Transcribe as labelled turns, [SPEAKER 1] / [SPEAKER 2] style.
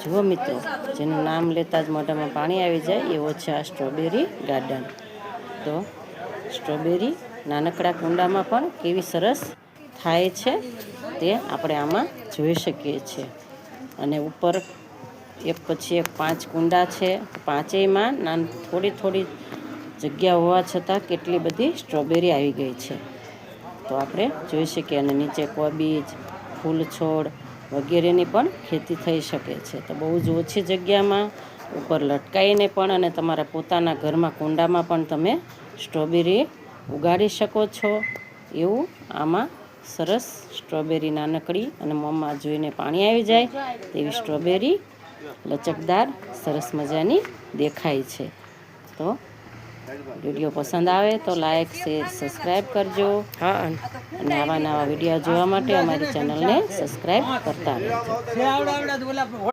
[SPEAKER 1] જુઓ મિત્રો, જેનું નામ લેતા જ મોઢામાં પાણી આવી જાય એવો છે આ સ્ટ્રોબેરી ગાર્ડન. તો સ્ટ્રોબેરી નાનકડા કુંડામાં પણ કેવી સરસ થાય છે તે આપણે આમાં જોઈ શકીએ છીએ. અને ઉપર એક પછી એક 5 કુંડા છે. પાંચેયમાં થોડી થોડી જગ્યા હોવા છતાં કેટલી બધી સ્ટ્રોબેરી આવી ગઈ છે તો આપણે જોઈ શકીએ. અને નીચે કોબીજ, ફૂલ છોડ વગેરેની પણ ખેતી થઈ શકે છે. તો બહુ જ ઓછી જગ્યામાં ઉપર લટકાઈને પણ અને તમારા પોતાના ઘરમાં કુંડામાં પણ તમે સ્ટ્રોબેરી ઉગાડી શકો છો. એવું આમાં સરસ સ્ટ્રોબેરી નાનકડી અને મોંમાં જોઈને પાણી આવી જાય તેવી સ્ટ્રોબેરી લચકદાર સરસ મજાની દેખાય છે. તો વિડીયો પસંદ આવે તો લાઈક, શેર, સબસ્ક્રાઈબ કરજો. હા, અને આવા નવા વિડીયો જોવા માટે અમારી ચેનલને સબસ્ક્રાઈબ કરતા રહેજો.